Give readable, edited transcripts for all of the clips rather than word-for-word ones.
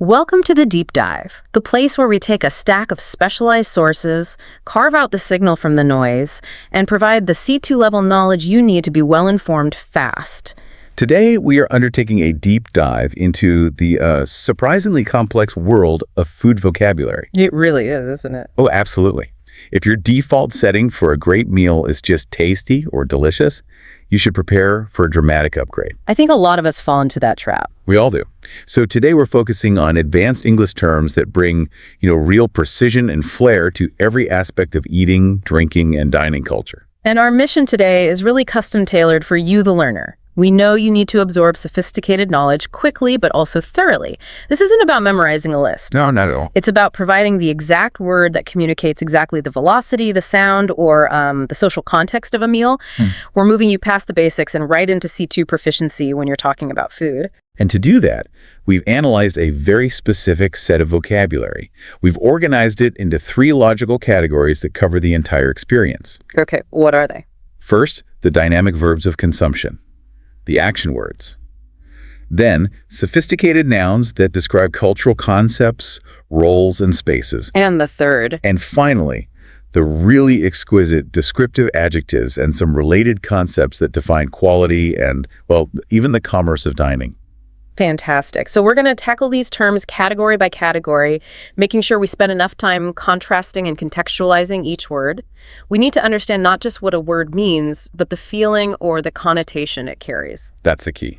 Welcome to the Deep Dive, the place where we take a stack of specialized sources, carve out the signal from the noise, and provide the C2 level knowledge you need to be well-informed fast. Today, we are undertaking a deep dive into the surprisingly complex world of food vocabulary. It really is, isn't it? Oh, absolutely. If your default setting for a great meal is just tasty or delicious, you should prepare for a dramatic upgrade. I think a lot of us fall into that trap. We all do. So today we're focusing on advanced English terms that bring, real precision and flair to every aspect of eating, drinking, and dining culture. And our mission today is really custom tailored for you, the learner. We know you need to absorb sophisticated knowledge quickly, but also thoroughly. This isn't about memorizing a list. No, not at all. It's about providing the exact word that communicates exactly the velocity, the sound, or the social context of a meal. We're moving you past the basics and right into C2 proficiency when you're talking about food. And to do that, we've analyzed a very specific set of vocabulary. We've organized it into 3 logical categories that cover the entire experience. Okay, what are they? First, the dynamic verbs of consumption, the action words. Then, sophisticated nouns that describe cultural concepts, roles, and spaces. And the third. And finally, the really exquisite descriptive adjectives and some related concepts that define quality and, well, even the commerce of dining. Fantastic. So we're going to tackle these terms category by category, making sure we spend enough time contrasting and contextualizing each word. We need to understand not just what a word means, but the feeling or the connotation it carries. That's the key.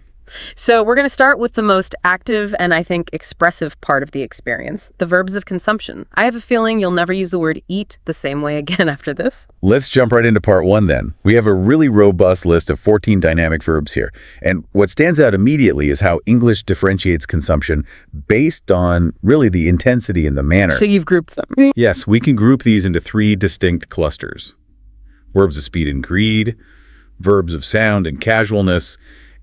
So we're going to start with the most active and I think expressive part of the experience, the verbs of consumption. I have a feeling you'll never use the word eat the same way again after this. Let's jump right into part 1 then. We have a really robust list of 14 dynamic verbs here. And what stands out immediately is how English differentiates consumption based on really the intensity and the manner. So you've grouped them. Yes, we can group these into 3 distinct clusters. Verbs of speed and greed, verbs of sound and casualness,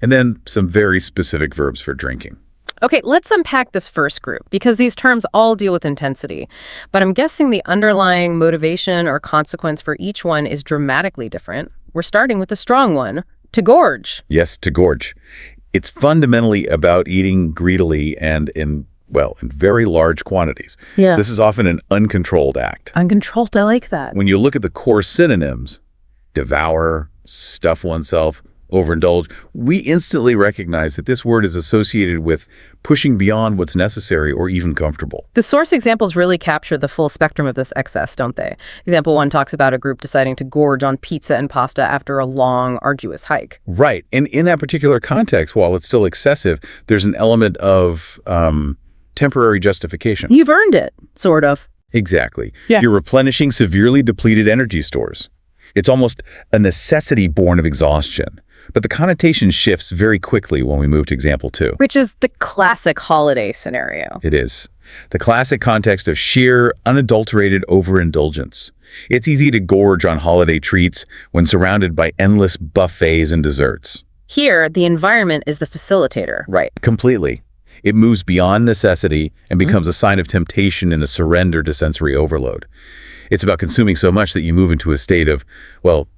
and then some very specific verbs for drinking. Okay, let's unpack this first group, because these terms all deal with intensity. But I'm guessing the underlying motivation or consequence for each one is dramatically different. We're starting with the strong one, to gorge. Yes, to gorge. It's fundamentally about eating greedily and in very large quantities. Yeah. This is often an uncontrolled act. Uncontrolled, I like that. When you look at the core synonyms, devour, stuff oneself, overindulge, we instantly recognize that this word is associated with pushing beyond what's necessary or even comfortable. The source examples really capture the full spectrum of this excess, don't they? Example 1 talks about a group deciding to gorge on pizza and pasta after a long, arduous hike. Right. And in that particular context, while it's still excessive, there's an element of temporary justification. You've earned it, sort of. Exactly. Yeah. You're replenishing severely depleted energy stores. It's almost a necessity born of exhaustion. But the connotation shifts very quickly when we move to example 2. Which is the classic holiday scenario. It is. The classic context of sheer, unadulterated overindulgence. It's easy to gorge on holiday treats when surrounded by endless buffets and desserts. Here, the environment is the facilitator. Right. Completely. It moves beyond necessity and becomes a sign of temptation and a surrender to sensory overload. It's about consuming so much that you move into a state of,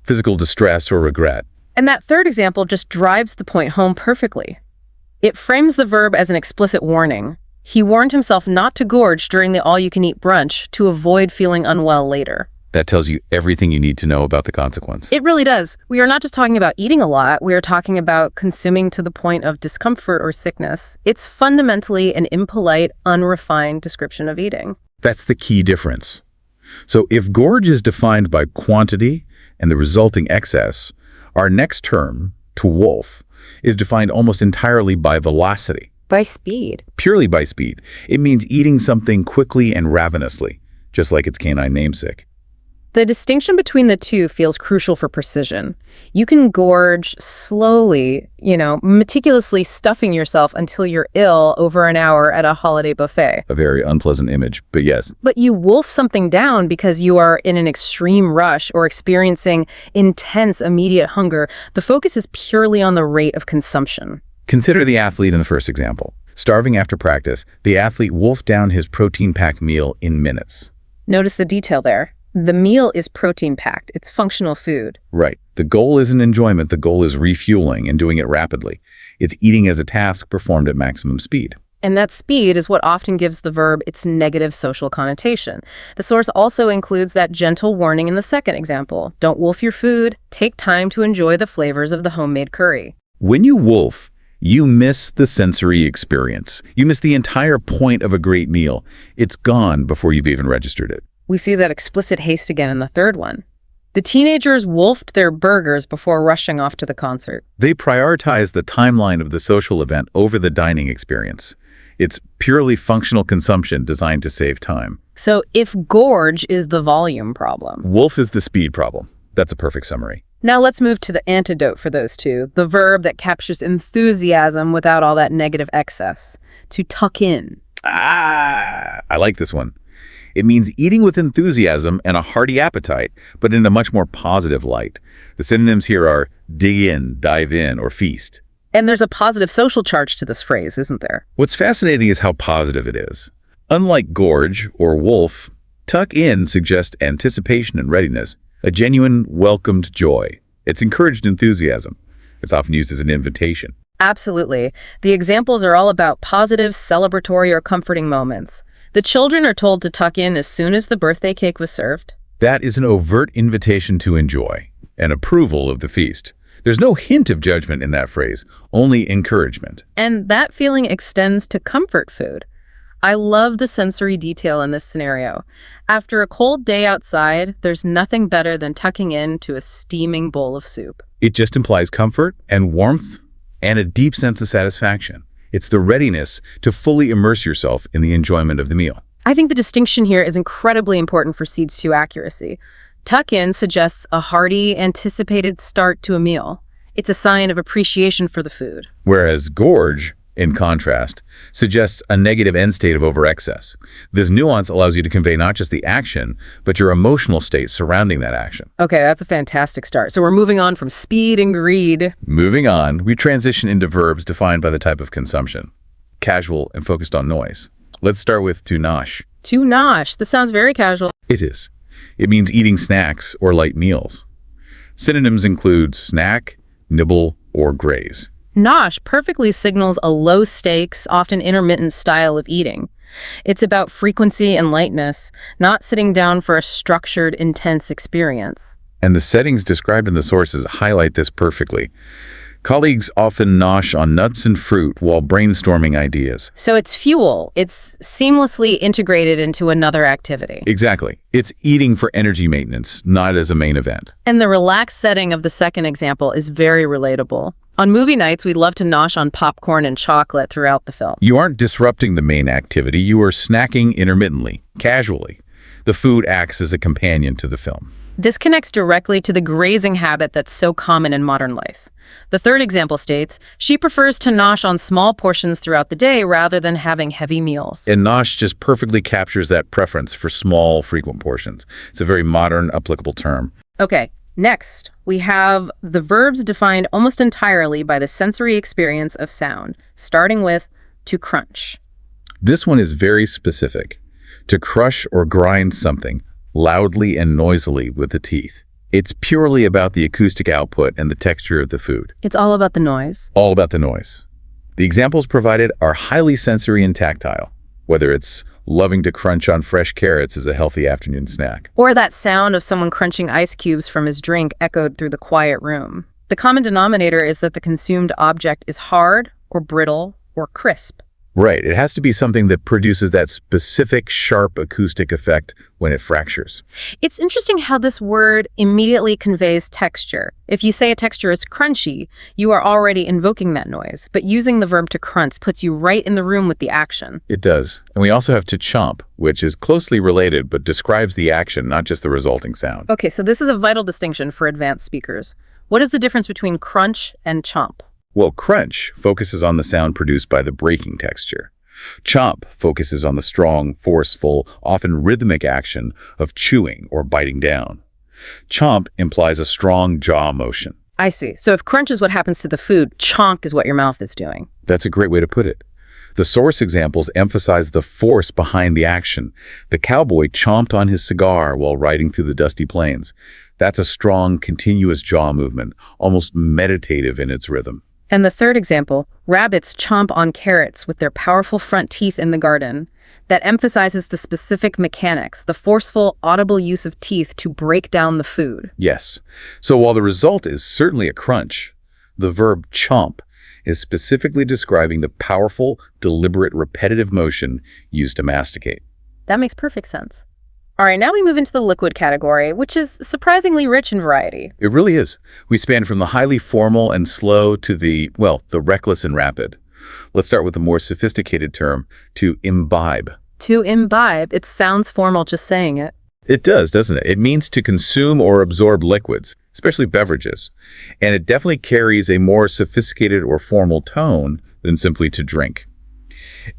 physical distress or regret. And that third example just drives the point home perfectly. It frames the verb as an explicit warning. He warned himself not to gorge during the all-you-can-eat brunch to avoid feeling unwell later. That tells you everything you need to know about the consequence. It really does. We are not just talking about eating a lot. We are talking about consuming to the point of discomfort or sickness. It's fundamentally an impolite, unrefined description of eating. That's the key difference. So if gorge is defined by quantity and the resulting excess, our next term, to wolf, is defined almost entirely by velocity. By speed. Purely by speed. It means eating something quickly and ravenously, just like its canine namesake. The distinction between the two feels crucial for precision. You can gorge slowly, meticulously stuffing yourself until you're ill over an hour at a holiday buffet. A very unpleasant image, but yes. But you wolf something down because you are in an extreme rush or experiencing intense immediate hunger. The focus is purely on the rate of consumption. Consider the athlete in the first example. Starving after practice, the athlete wolfed down his protein-packed meal in minutes. Notice the detail there. The meal is protein-packed. It's functional food. Right. The goal isn't enjoyment. The goal is refueling and doing it rapidly. It's eating as a task performed at maximum speed. And that speed is what often gives the verb its negative social connotation. The source also includes that gentle warning in the second example. Don't wolf your food. Take time to enjoy the flavors of the homemade curry. When you wolf, you miss the sensory experience. You miss the entire point of a great meal. It's gone before you've even registered it. We see that explicit haste again in the third one. The teenagers wolfed their burgers before rushing off to the concert. They prioritize the timeline of the social event over the dining experience. It's purely functional consumption designed to save time. So if gorge is the volume problem, Wolf is the speed problem. That's a perfect summary. now let's move to the antidote for those two, the verb that captures enthusiasm without all that negative excess. To tuck in. I like this one. It means eating with enthusiasm and a hearty appetite, but in a much more positive light. The synonyms here are dig in, dive in, or feast. And there's a positive social charge to this phrase, isn't there? What's fascinating is how positive it is. Unlike gorge or wolf, tuck in suggests anticipation and readiness, a genuine welcomed joy. It's encouraged enthusiasm. It's often used as an invitation. Absolutely. The examples are all about positive, celebratory, or comforting moments. The children are told to tuck in as soon as the birthday cake was served. That is an overt invitation to enjoy, an approval of the feast. There's no hint of judgment in that phrase, only encouragement. And that feeling extends to comfort food. I love the sensory detail in this scenario. After a cold day outside, there's nothing better than tucking into a steaming bowl of soup. It just implies comfort and warmth and a deep sense of satisfaction. It's the readiness to fully immerse yourself in the enjoyment of the meal. I think the distinction here is incredibly important for Seeds 2 accuracy. Tuck in suggests a hearty, anticipated start to a meal. It's a sign of appreciation for the food. Whereas gorge, in contrast, suggests a negative end state of overexcess. This nuance allows you to convey not just the action, but your emotional state surrounding that action. Okay, that's a fantastic start. So we're moving on from speed and greed. Moving on, we transition into verbs defined by the type of consumption. Casual and focused on noise. Let's start with to nosh. To nosh. This sounds very casual. It is. It means eating snacks or light meals. Synonyms include snack, nibble, or graze. Nosh perfectly signals a low-stakes, often intermittent style of eating. It's about frequency and lightness, not sitting down for a structured, intense experience. And the settings described in the sources highlight this perfectly. Colleagues often nosh on nuts and fruit while brainstorming ideas. So it's fuel. It's seamlessly integrated into another activity. Exactly. It's eating for energy maintenance, not as a main event. And the relaxed setting of the second example is very relatable. On movie nights, we love to nosh on popcorn and chocolate throughout the film. You aren't disrupting the main activity. You are snacking intermittently, casually. The food acts as a companion to the film. This connects directly to the grazing habit that's so common in modern life. The third example states, she prefers to nosh on small portions throughout the day rather than having heavy meals. And nosh just perfectly captures that preference for small, frequent portions. It's a very modern, applicable term. Okay, next, we have the verbs defined almost entirely by the sensory experience of sound, starting with to crunch. This one is very specific. To crush or grind something loudly and noisily with the teeth. It's purely about the acoustic output and the texture of the food. It's all about the noise. All about the noise. The examples provided are highly sensory and tactile, whether it's loving to crunch on fresh carrots as a healthy afternoon snack. Or that sound of someone crunching ice cubes from his drink echoed through the quiet room. The common denominator is that the consumed object is hard or brittle or crisp. Right, it has to be something that produces that specific sharp acoustic effect when it fractures. It's interesting how this word immediately conveys texture. If you say a texture is crunchy, you are already invoking that noise, but using the verb to crunch puts you right in the room with the action. It does. And we also have to chomp, which is closely related but describes the action, not just the resulting sound. Okay, so this is a vital distinction for advanced speakers. What is the difference between crunch and chomp? Well, crunch focuses on the sound produced by the breaking texture. Chomp focuses on the strong, forceful, often rhythmic action of chewing or biting down. Chomp implies a strong jaw motion. I see. So if crunch is what happens to the food, chonk is what your mouth is doing. That's a great way to put it. The source examples emphasize the force behind the action. The cowboy chomped on his cigar while riding through the dusty plains. That's a strong, continuous jaw movement, almost meditative in its rhythm. And the third example, rabbits chomp on carrots with their powerful front teeth in the garden. That emphasizes the specific mechanics, the forceful, audible use of teeth to break down the food. Yes. So while the result is certainly a crunch, the verb chomp is specifically describing the powerful, deliberate, repetitive motion used to masticate. That makes perfect sense. All right, now we move into the liquid category, which is surprisingly rich in variety. It really is. We span from the highly formal and slow to the reckless and rapid. Let's start with the more sophisticated term, to imbibe. To imbibe, it sounds formal just saying it. It does, doesn't it? It means to consume or absorb liquids, especially beverages. And it definitely carries a more sophisticated or formal tone than simply to drink.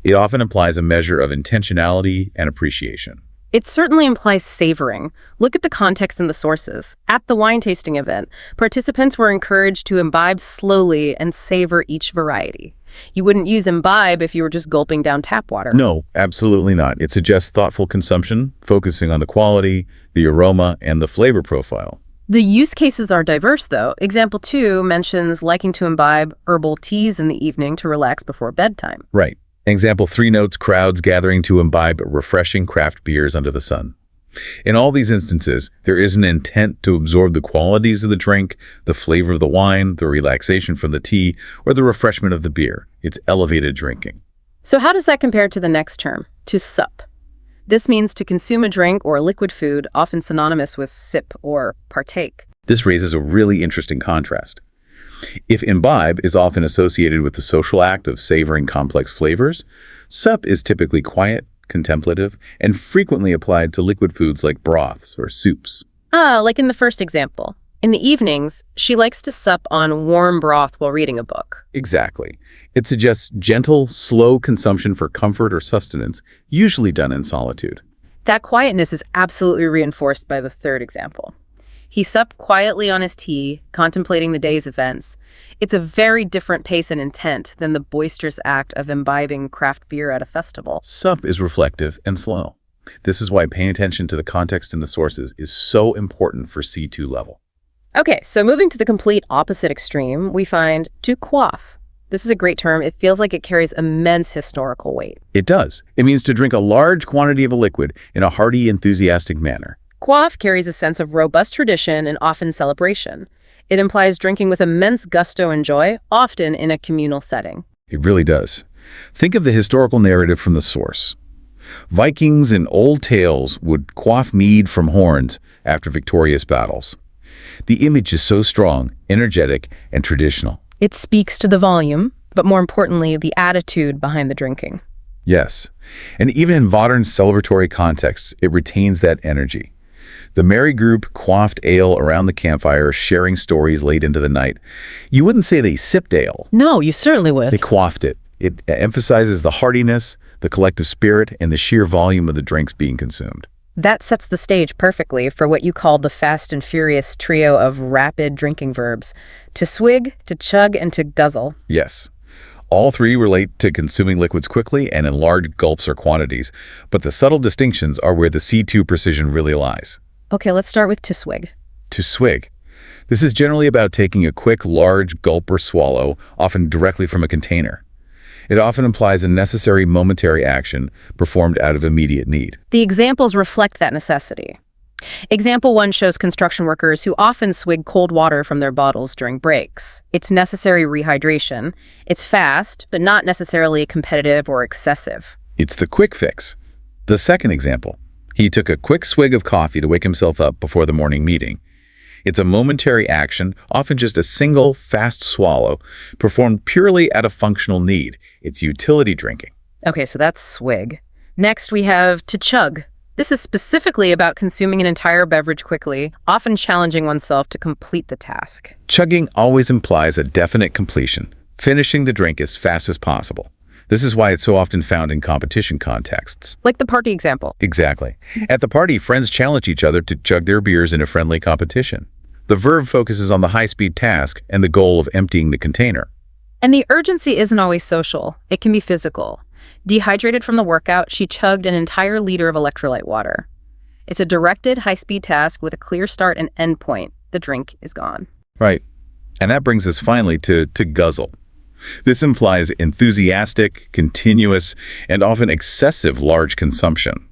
It often implies a measure of intentionality and appreciation. It certainly implies savoring. Look at the context and the sources. At the wine tasting event, participants were encouraged to imbibe slowly and savor each variety. You wouldn't use imbibe if you were just gulping down tap water. No, absolutely not. It suggests thoughtful consumption, focusing on the quality, the aroma, and the flavor profile. The use cases are diverse, though. Example 2 mentions liking to imbibe herbal teas in the evening to relax before bedtime. Right. Example 3 notes crowds gathering to imbibe refreshing craft beers under the sun. In all these instances, there is an intent to absorb the qualities of the drink, the flavor of the wine, the relaxation from the tea, or the refreshment of the beer. It's elevated drinking. So how does that compare to the next term, to sup? This means to consume a drink or liquid food, often synonymous with sip or partake. This raises a really interesting contrast. If imbibe is often associated with the social act of savoring complex flavors, sup is typically quiet, contemplative, and frequently applied to liquid foods like broths or soups. Like in the first example. In the evenings, she likes to sup on warm broth while reading a book. Exactly. It suggests gentle, slow consumption for comfort or sustenance, usually done in solitude. That quietness is absolutely reinforced by the third example. He supped quietly on his tea, contemplating the day's events. It's a very different pace and intent than the boisterous act of imbibing craft beer at a festival. Sup is reflective and slow. This is why paying attention to the context and the sources is so important for C2 level. Okay, so moving to the complete opposite extreme, we find to quaff. This is a great term. It feels like it carries immense historical weight. It does. It means to drink a large quantity of a liquid in a hearty, enthusiastic manner. Quaff carries a sense of robust tradition and often celebration. It implies drinking with immense gusto and joy, often in a communal setting. It really does. Think of the historical narrative from the source. Vikings in old tales would quaff mead from horns after victorious battles. The image is so strong, energetic, and traditional. It speaks to the volume, but more importantly, the attitude behind the drinking. Yes, and even in modern celebratory contexts, it retains that energy. The merry group quaffed ale around the campfire, sharing stories late into the night. You wouldn't say they sipped ale. No, you certainly would. They quaffed it. It emphasizes the heartiness, the collective spirit, and the sheer volume of the drinks being consumed. That sets the stage perfectly for what you called the fast and furious trio of rapid drinking verbs: to swig, to chug, and to guzzle. Yes. All three relate to consuming liquids quickly and in large gulps or quantities, but the subtle distinctions are where the C2 precision really lies. Okay, let's start with to swig. To swig. This is generally about taking a quick, large gulp or swallow, often directly from a container. It often implies a necessary momentary action performed out of immediate need. The examples reflect that necessity. Example 1 shows construction workers who often swig cold water from their bottles during breaks. It's necessary rehydration. It's fast, but not necessarily competitive or excessive. It's the quick fix. The second example. He took a quick swig of coffee to wake himself up before the morning meeting. It's a momentary action, often just a single, fast swallow, performed purely out of functional need. It's utility drinking. Okay, so that's swig. Next, we have to chug. This is specifically about consuming an entire beverage quickly, often challenging oneself to complete the task. Chugging always implies a definite completion, finishing the drink as fast as possible. This is why it's so often found in competition contexts. Like the party example. Exactly. At the party, friends challenge each other to chug their beers in a friendly competition. The verb focuses on the high-speed task and the goal of emptying the container. And the urgency isn't always social. It can be physical. Dehydrated from the workout, she chugged an entire liter of electrolyte water. It's a directed, high-speed task with a clear start and end point. The drink is gone. Right. And that brings us finally to guzzle. This implies enthusiastic, continuous, and often excessive large consumption.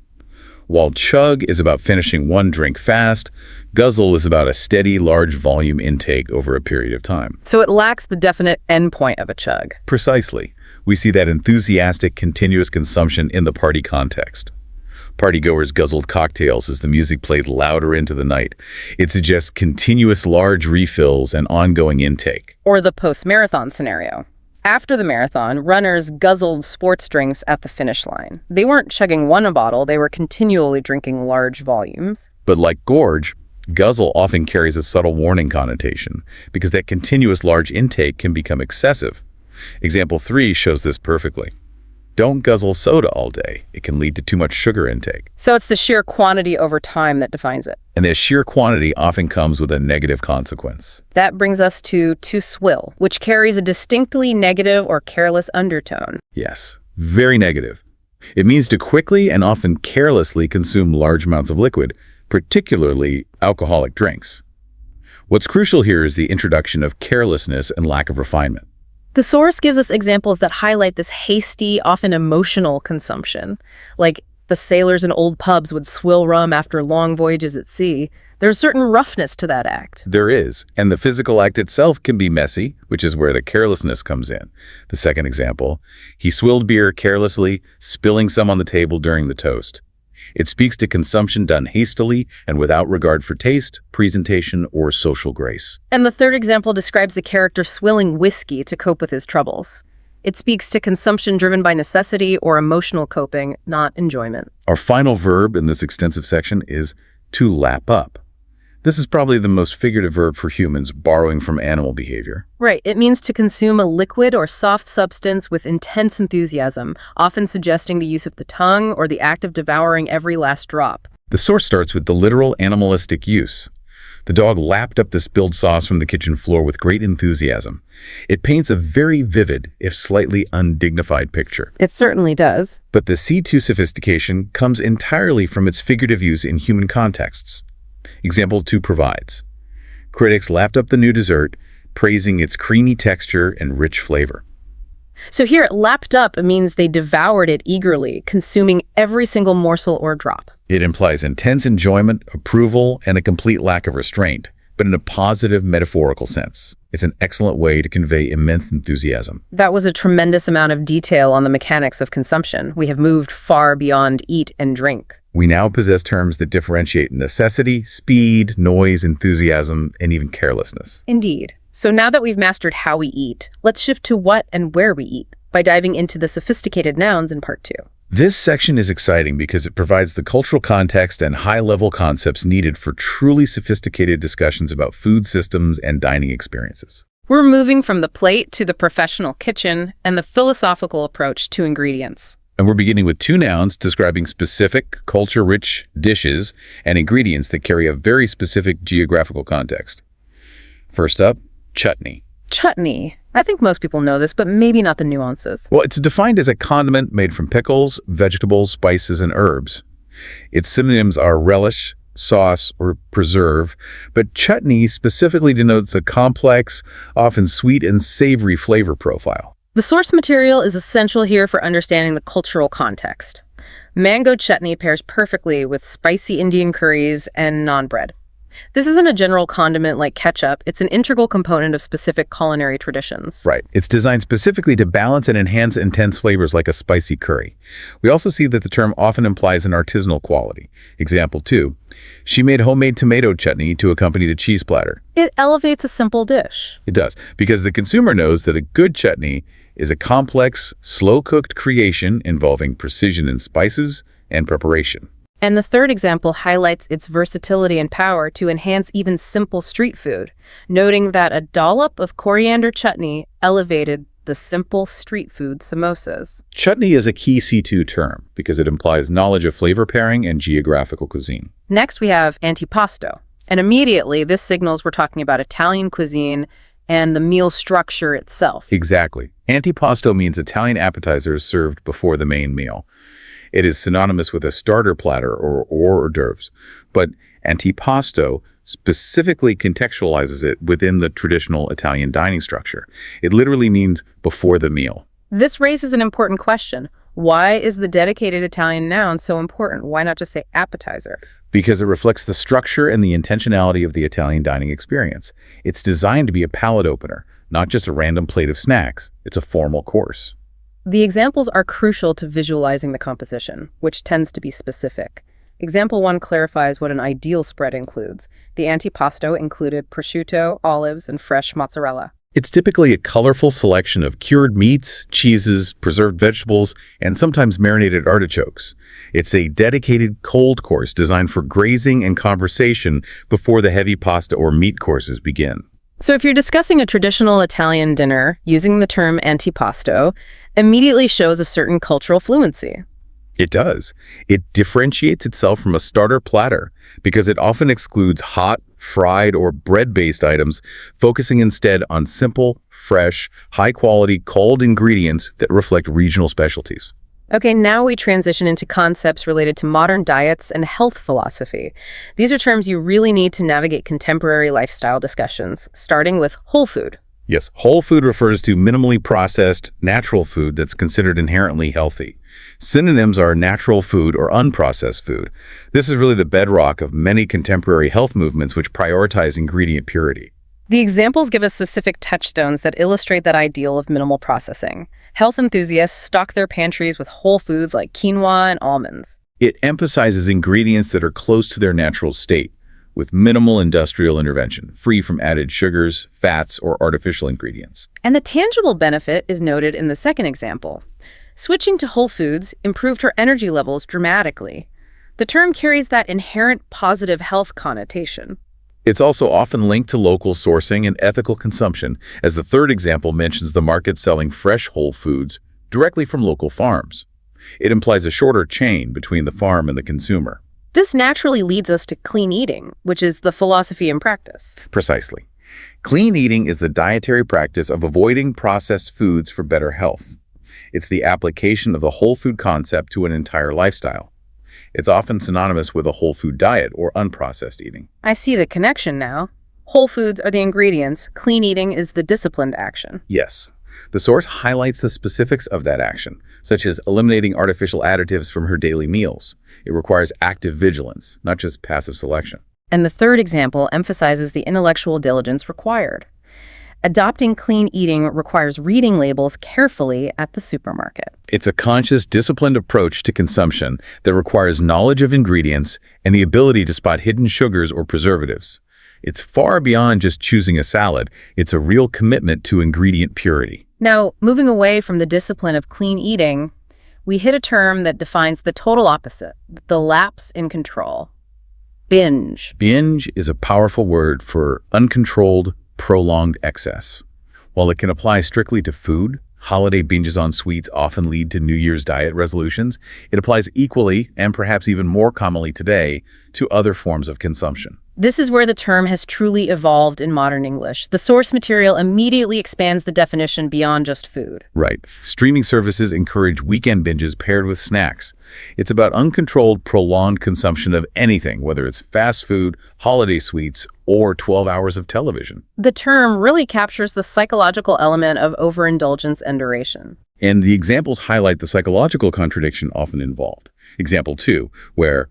While chug is about finishing one drink fast, guzzle is about a steady, large volume intake over a period of time. So it lacks the definite endpoint of a chug. Precisely. We see that enthusiastic, continuous consumption in the party context. Partygoers guzzled cocktails as the music played louder into the night. It suggests continuous large refills and ongoing intake. Or the post-marathon scenario. After the marathon, runners guzzled sports drinks at the finish line. They weren't chugging one bottle, they were continually drinking large volumes. But like gorge, guzzle often carries a subtle warning connotation because that continuous large intake can become excessive. Example 3 shows this perfectly. Don't guzzle soda all day. It can lead to too much sugar intake. So it's the sheer quantity over time that defines it. And this sheer quantity often comes with a negative consequence. That brings us to swill, which carries a distinctly negative or careless undertone. Yes, very negative. It means to quickly and often carelessly consume large amounts of liquid, particularly alcoholic drinks. What's crucial here is the introduction of carelessness and lack of refinement. The source gives us examples that highlight this hasty, often emotional consumption. Like the sailors in old pubs would swill rum after long voyages at sea. There's a certain roughness to that act. There is, and the physical act itself can be messy, which is where the carelessness comes in. The second example, he swilled beer carelessly, spilling some on the table during the toast. It speaks to consumption done hastily and without regard for taste, presentation, or social grace. And the third example describes the character swilling whiskey to cope with his troubles. It speaks to consumption driven by necessity or emotional coping, not enjoyment. Our final verb in this extensive section is to lap up. This is probably the most figurative verb for humans, borrowing from animal behavior. Right. It means to consume a liquid or soft substance with intense enthusiasm, often suggesting the use of the tongue or the act of devouring every last drop. The source starts with the literal animalistic use. The dog lapped up the spilled sauce from the kitchen floor with great enthusiasm. It paints a very vivid, if slightly undignified picture. It certainly does. But the C2 sophistication comes entirely from its figurative use in human contexts. Example 2 provides. Critics lapped up the new dessert, praising its creamy texture and rich flavor. So here, lapped up means they devoured it eagerly, consuming every single morsel or drop. It implies intense enjoyment, approval, and a complete lack of restraint, but in a positive metaphorical sense. It's an excellent way to convey immense enthusiasm. That was a tremendous amount of detail on the mechanics of consumption. We have moved far beyond eat and drink. We now possess terms that differentiate necessity, speed, noise, enthusiasm, and even carelessness. Indeed. So now that we've mastered how we eat, let's shift to what and where we eat by diving into the sophisticated nouns in part 2. This section is exciting because it provides the cultural context and high-level concepts needed for truly sophisticated discussions about food systems and dining experiences. We're moving from the plate to the professional kitchen and the philosophical approach to ingredients. And we're beginning with 2 nouns describing specific, culture-rich dishes and ingredients that carry a very specific geographical context. First up, chutney. Chutney. I think most people know this, but maybe not the nuances. Well, it's defined as a condiment made from pickles, vegetables, spices, and herbs. Its synonyms are relish, sauce, or preserve, but chutney specifically denotes a complex, often sweet and savory flavor profile. The source material is essential here for understanding the cultural context. Mango chutney pairs perfectly with spicy Indian curries and naan bread. This isn't a general condiment like ketchup. It's an integral component of specific culinary traditions. Right. It's designed specifically to balance and enhance intense flavors like a spicy curry. We also see that the term often implies an artisanal quality. Example 2, she made homemade tomato chutney to accompany the cheese platter. It elevates a simple dish. It does, because the consumer knows that a good chutney is a complex, slow-cooked creation involving precision in spices and preparation. And the third example highlights its versatility and power to enhance even simple street food, noting that a dollop of coriander chutney elevated the simple street food samosas. Chutney is a key C2 term because it implies knowledge of flavor pairing and geographical cuisine. Next, we have antipasto. And immediately, this signals we're talking about Italian cuisine and the meal structure itself. Exactly. Antipasto means Italian appetizers served before the main meal. It is synonymous with a starter platter or hors d'oeuvres, but antipasto specifically contextualizes it within the traditional Italian dining structure. It literally means before the meal. This raises an important question. Why is the dedicated Italian noun so important? Why not just say appetizer? Because it reflects the structure and the intentionality of the Italian dining experience. It's designed to be a palate opener, not just a random plate of snacks. It's a formal course. The examples are crucial to visualizing the composition, which tends to be specific. Example 1 clarifies what an ideal spread includes. The antipasto included prosciutto, olives, and fresh mozzarella. It's typically a colorful selection of cured meats, cheeses, preserved vegetables, and sometimes marinated artichokes. It's a dedicated cold course designed for grazing and conversation before the heavy pasta or meat courses begin. So if you're discussing a traditional Italian dinner, using the term antipasto immediately shows a certain cultural fluency. It does. It differentiates itself from a starter platter because it often excludes hot, fried, or bread-based items, focusing instead on simple, fresh, high-quality cold ingredients that reflect regional specialties. Okay, now we transition into concepts related to modern diets and health philosophy. These are terms you really need to navigate contemporary lifestyle discussions, starting with whole food. Yes, whole food refers to minimally processed, natural food that's considered inherently healthy. Synonyms are natural food or unprocessed food. This is really the bedrock of many contemporary health movements which prioritize ingredient purity. The examples give us specific touchstones that illustrate that ideal of minimal processing. Health enthusiasts stock their pantries with whole foods like quinoa and almonds. It emphasizes ingredients that are close to their natural state, with minimal industrial intervention, free from added sugars, fats, or artificial ingredients. And the tangible benefit is noted in the second example. Switching to whole foods improved her energy levels dramatically. The term carries that inherent positive health connotation. It's also often linked to local sourcing and ethical consumption, as the third example mentions the market selling fresh whole foods directly from local farms. It implies a shorter chain between the farm and the consumer. This naturally leads us to clean eating, which is the philosophy in practice. Precisely. Clean eating is the dietary practice of avoiding processed foods for better health. It's the application of the whole food concept to an entire lifestyle. It's often synonymous with a whole food diet or unprocessed eating. I see the connection now. Whole foods are the ingredients. Clean eating is the disciplined action. Yes. The source highlights the specifics of that action, such as eliminating artificial additives from her daily meals. It requires active vigilance, not just passive selection. And the third example emphasizes the intellectual diligence required. Adopting clean eating requires reading labels carefully at the supermarket. It's a conscious, disciplined approach to consumption that requires knowledge of ingredients and the ability to spot hidden sugars or preservatives. It's far beyond just choosing a salad. It's a real commitment to ingredient purity. Now, moving away from the discipline of clean eating, we hit a term that defines the total opposite, the lapse in control. Binge. Binge is a powerful word for uncontrolled, prolonged excess. While it can apply strictly to food, holiday binges on sweets often lead to New Year's diet resolutions. It applies equally, and perhaps even more commonly today, to other forms of consumption. This is where the term has truly evolved in modern English. The source material immediately expands the definition beyond just food. Right. Streaming services encourage weekend binges paired with snacks. It's about uncontrolled, prolonged consumption of anything, whether it's fast food, holiday sweets, or 12 hours of television. The term really captures the psychological element of overindulgence and duration. And the examples highlight the psychological contradiction often involved. Example 2, where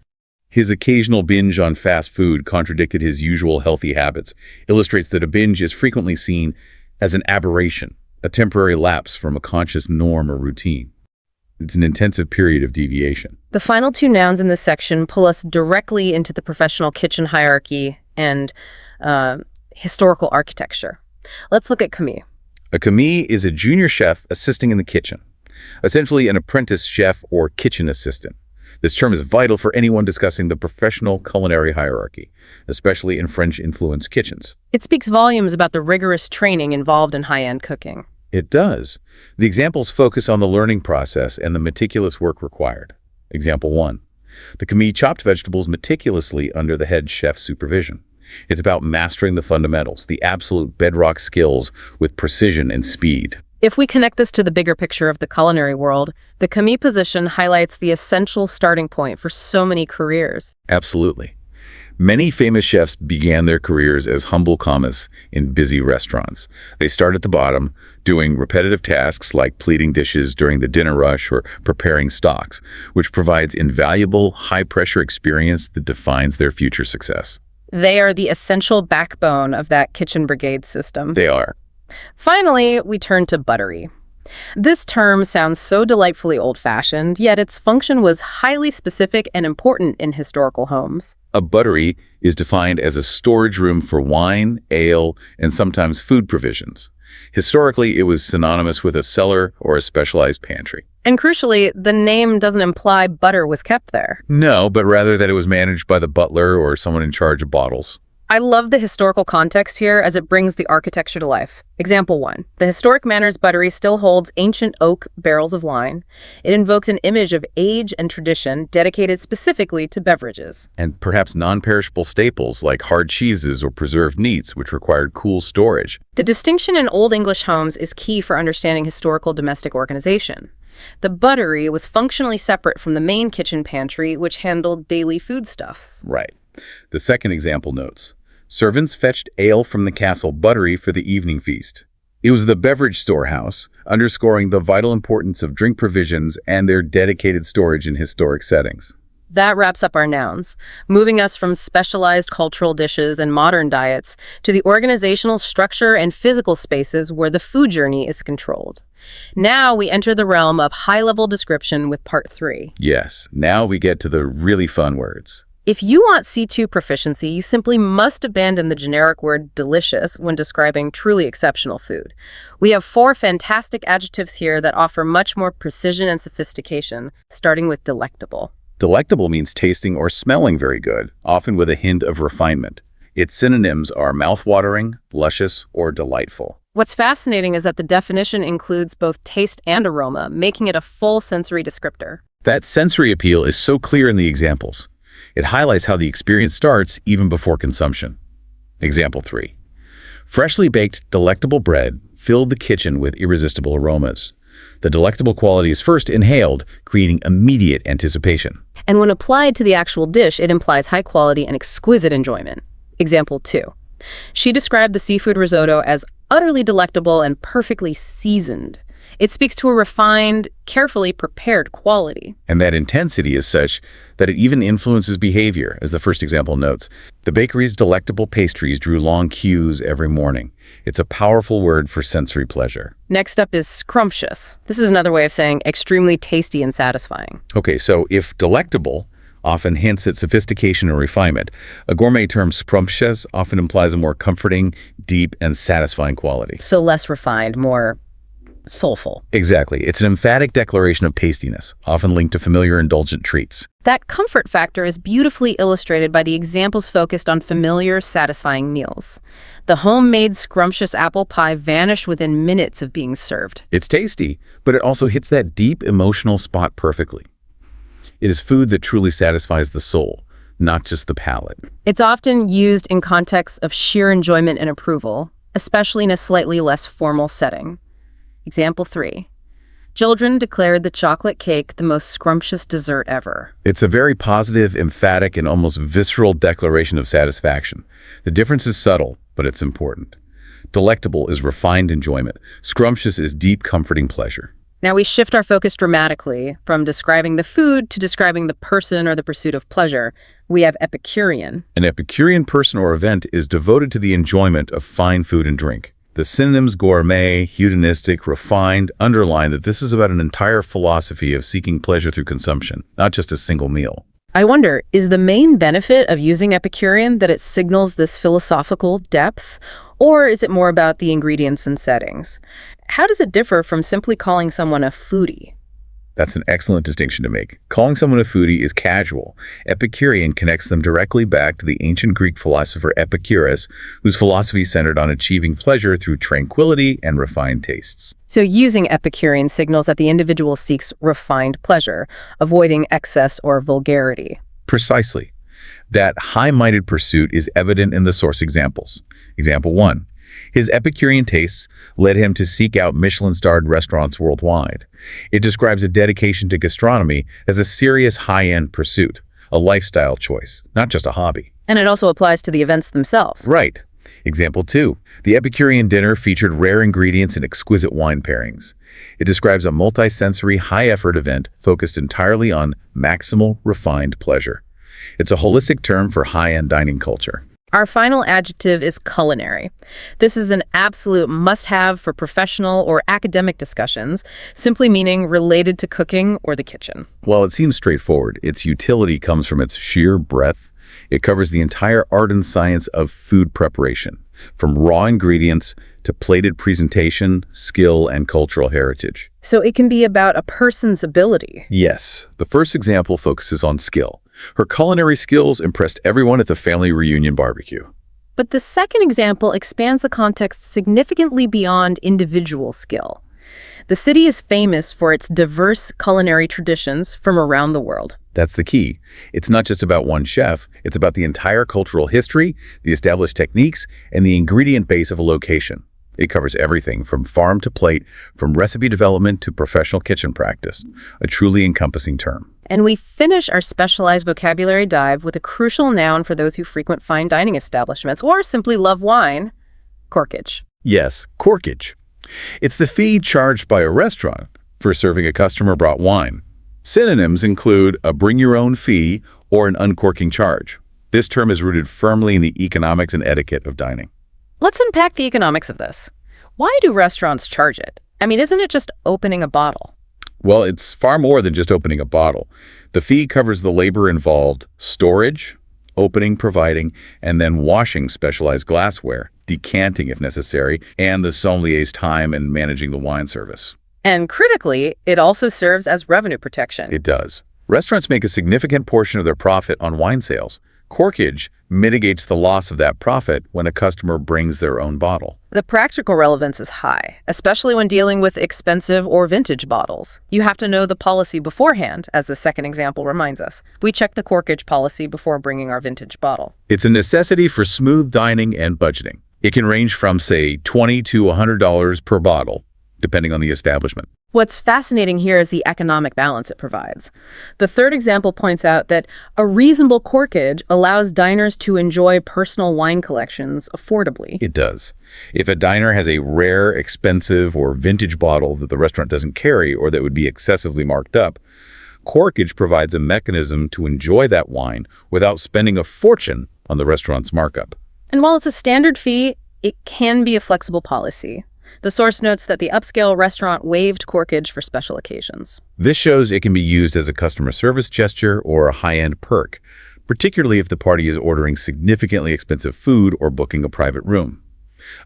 his occasional binge on fast food contradicted his usual healthy habits, illustrates that a binge is frequently seen as an aberration, a temporary lapse from a conscious norm or routine. It's an intensive period of deviation. The final two nouns in this section pull us directly into the professional kitchen hierarchy and historical architecture. Let's look at commis. A commis is a junior chef assisting in the kitchen, essentially an apprentice chef or kitchen assistant. This term is vital for anyone discussing the professional culinary hierarchy, especially in French-influenced kitchens. It speaks volumes about the rigorous training involved in high-end cooking. It does. The examples focus on the learning process and the meticulous work required. Example 1. The commis chopped vegetables meticulously under the head chef's supervision. It's about mastering the fundamentals, the absolute bedrock skills with precision and speed. If we connect this to the bigger picture of the culinary world, the commis position highlights the essential starting point for so many careers. Absolutely. Many famous chefs began their careers as humble commis in busy restaurants. They start at the bottom, doing repetitive tasks like plating dishes during the dinner rush or preparing stocks, which provides invaluable, high-pressure experience that defines their future success. They are the essential backbone of that kitchen brigade system. They are. Finally, we turn to buttery. This term sounds so delightfully old-fashioned, yet its function was highly specific and important in historical homes. A buttery is defined as a storage room for wine, ale, and sometimes food provisions. Historically, it was synonymous with a cellar or a specialized pantry. And crucially, the name doesn't imply butter was kept there. No, but rather that it was managed by the butler or someone in charge of bottles. I love the historical context here as it brings the architecture to life. Example 1. The historic Manors Buttery still holds ancient oak barrels of wine. It invokes an image of age and tradition dedicated specifically to beverages. And perhaps non-perishable staples like hard cheeses or preserved meats, which required cool storage. The distinction in Old English homes is key for understanding historical domestic organization. The buttery was functionally separate from the main kitchen pantry, which handled daily foodstuffs. Right. The second example notes, servants fetched ale from the castle buttery for the evening feast. It was the beverage storehouse, underscoring the vital importance of drink provisions and their dedicated storage in historic settings. That wraps up our nouns, moving us from specialized cultural dishes and modern diets to the organizational structure and physical spaces where the food journey is controlled. Now we enter the realm of high-level description with part 3. Yes, now we get to the really fun words. If you want C2 proficiency, you simply must abandon the generic word delicious when describing truly exceptional food. We have 4 fantastic adjectives here that offer much more precision and sophistication, starting with delectable. Delectable means tasting or smelling very good, often with a hint of refinement. Its synonyms are mouth-watering, luscious, or delightful. What's fascinating is that the definition includes both taste and aroma, making it a full sensory descriptor. That sensory appeal is so clear in the examples. It highlights how the experience starts even before consumption. Example 3. Freshly baked, delectable bread filled the kitchen with irresistible aromas. The delectable quality is first inhaled, creating immediate anticipation. And when applied to the actual dish, it implies high quality and exquisite enjoyment. Example 2. She described the seafood risotto as utterly delectable and perfectly seasoned. It speaks to a refined, carefully prepared quality. And that intensity is such that it even influences behavior, as the first example notes. The bakery's delectable pastries drew long queues every morning. It's a powerful word for sensory pleasure. Next up is scrumptious. This is another way of saying extremely tasty and satisfying. Okay, so if delectable often hints at sophistication or refinement, a gourmet term scrumptious often implies a more comforting, deep, and satisfying quality. So less refined, more soulful. Exactly. It's an emphatic declaration of tastiness, often linked to familiar indulgent treats. That comfort factor is beautifully illustrated by the examples focused on familiar, satisfying meals. The homemade scrumptious apple pie vanished within minutes of being served. It's tasty, but it also hits that deep emotional spot perfectly. It is food that truly satisfies the soul, not just the palate. It's often used in contexts of sheer enjoyment and approval, especially in a slightly less formal setting. Example 3. Children declared the chocolate cake the most scrumptious dessert ever. It's a very positive, emphatic, and almost visceral declaration of satisfaction. The difference is subtle, but it's important. Delectable is refined enjoyment. Scrumptious is deep, comforting pleasure. Now we shift our focus dramatically from describing the food to describing the person or the pursuit of pleasure. We have Epicurean. An Epicurean person or event is devoted to the enjoyment of fine food and drink. The synonyms gourmet, hedonistic, refined underline that this is about an entire philosophy of seeking pleasure through consumption, not just a single meal. I wonder, is the main benefit of using Epicurean that it signals this philosophical depth, or is it more about the ingredients and settings? How does it differ from simply calling someone a foodie? That's an excellent distinction to make. Calling someone a foodie is casual. Epicurean connects them directly back to the ancient Greek philosopher Epicurus, whose philosophy centered on achieving pleasure through tranquility and refined tastes. So using Epicurean signals that the individual seeks refined pleasure, avoiding excess or vulgarity. Precisely. That high-minded pursuit is evident in the source examples. Example 1. His Epicurean tastes led him to seek out Michelin-starred restaurants worldwide. It describes a dedication to gastronomy as a serious high-end pursuit, a lifestyle choice, not just a hobby. And it also applies to the events themselves. Right. Example 2. The Epicurean dinner featured rare ingredients and exquisite wine pairings. It describes a multi-sensory, high-effort event focused entirely on maximal, refined pleasure. It's a holistic term for high-end dining culture. Our final adjective is culinary. This is an absolute must-have for professional or academic discussions, simply meaning related to cooking or the kitchen. While it seems straightforward, its utility comes from its sheer breadth. It covers the entire art and science of food preparation, from raw ingredients to plated presentation, skill, and cultural heritage. So it can be about a person's ability. Yes, the first example focuses on skill. Her culinary skills impressed everyone at the family reunion barbecue. But the second example expands the context significantly beyond individual skill. The city is famous for its diverse culinary traditions from around the world. That's the key. It's not just about one chef, it's about the entire cultural history, the established techniques, and the ingredient base of a location. It covers everything from farm to plate, from recipe development to professional kitchen practice, a truly encompassing term. And we finish our specialized vocabulary dive with a crucial noun for those who frequent fine dining establishments or simply love wine: corkage. Yes, corkage. It's the fee charged by a restaurant for serving a customer-brought wine. Synonyms include a bring-your-own fee or an uncorking charge. This term is rooted firmly in the economics and etiquette of dining. Let's unpack the economics of this. Why do restaurants charge it? I mean, isn't it just opening a bottle? Well, it's far more than just opening a bottle. The fee covers the labor involved: storage, opening, providing, and then washing specialized glassware, decanting if necessary, and the sommelier's time in managing the wine service. And critically, it also serves as revenue protection. It does. Restaurants make a significant portion of their profit on wine sales. Corkage mitigates the loss of that profit when a customer brings their own bottle. The practical relevance is high, especially when dealing with expensive or vintage bottles. You have to know the policy beforehand, as the second example reminds us. We check the corkage policy before bringing our vintage bottle. It's a necessity for smooth dining and budgeting. It can range from, say, $20 to $100 per bottle, depending on the establishment. What's fascinating here is the economic balance it provides. The third example points out that a reasonable corkage allows diners to enjoy personal wine collections affordably. It does. If a diner has a rare, expensive, or vintage bottle that the restaurant doesn't carry or that would be excessively marked up, corkage provides a mechanism to enjoy that wine without spending a fortune on the restaurant's markup. And while it's a standard fee, it can be a flexible policy. The source notes that the upscale restaurant waived corkage for special occasions. This shows it can be used as a customer service gesture or a high-end perk, particularly if the party is ordering significantly expensive food or booking a private room.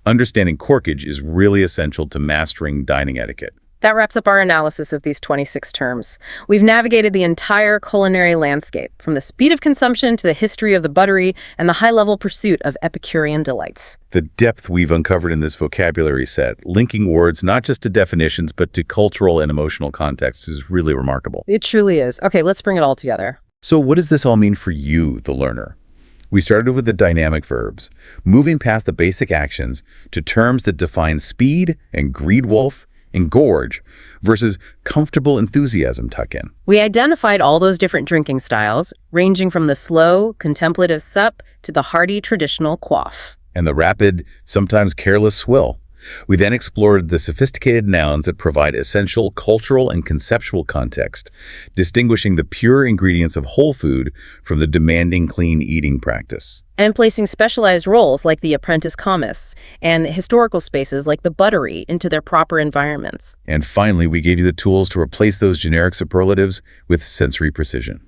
Understanding corkage is really essential to mastering dining etiquette. That wraps up our analysis of these 26 terms. We've navigated the entire culinary landscape, from the speed of consumption to the history of the buttery and the high-level pursuit of Epicurean delights. The depth we've uncovered in this vocabulary set, linking words not just to definitions but to cultural and emotional context, is really remarkable. It truly is. Okay, let's bring it all together. So what does this all mean for you, the learner? We started with the dynamic verbs, moving past the basic actions to terms that define speed and greed wolf, engorge, versus comfortable enthusiasm tuck-in. We identified all those different drinking styles, ranging from the slow, contemplative sup to the hearty, traditional quaff. And the rapid, sometimes careless swill. We then explored the sophisticated nouns that provide essential cultural and conceptual context, distinguishing the pure ingredients of whole food from the demanding clean eating practice. And placing specialized roles like the apprentice commis and historical spaces like the buttery into their proper environments. And finally, we gave you the tools to replace those generic superlatives with sensory precision,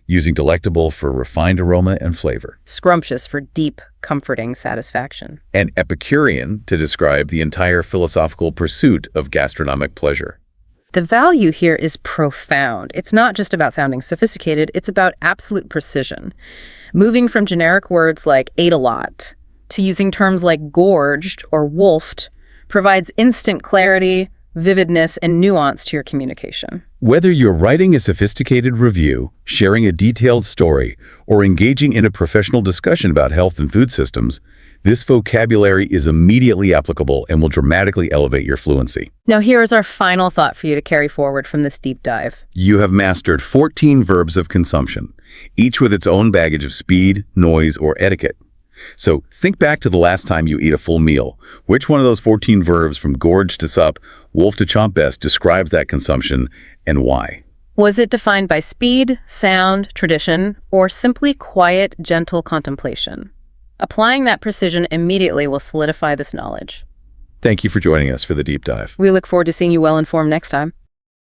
using delectable for refined aroma and flavor, Scrumptious for deep, comforting satisfaction. and Epicurean to describe the entire philosophical pursuit of gastronomic pleasure. The value here is profound. It's not just about sounding sophisticated, it's about absolute precision. Moving from generic words like ate a lot to using terms like gorged or wolfed provides instant clarity, vividness, and nuance to your communication. Whether you're writing a sophisticated review, sharing a detailed story, or engaging in a professional discussion about health and food systems, This vocabulary is immediately applicable and will dramatically elevate your fluency. Now here is our final thought for you to carry forward from this deep dive. You have mastered 14 verbs of consumption, each with its own baggage of speed, noise, or etiquette. So think back to the last time you eat a full meal. Which one of those 14 verbs from gorge to sup, wolf to chomp best describes that consumption, and why? Was it defined by speed, sound, tradition, or simply quiet, gentle contemplation? Applying that precision immediately will solidify this knowledge. Thank you for joining us for the deep dive. We look forward to seeing you well informed next time.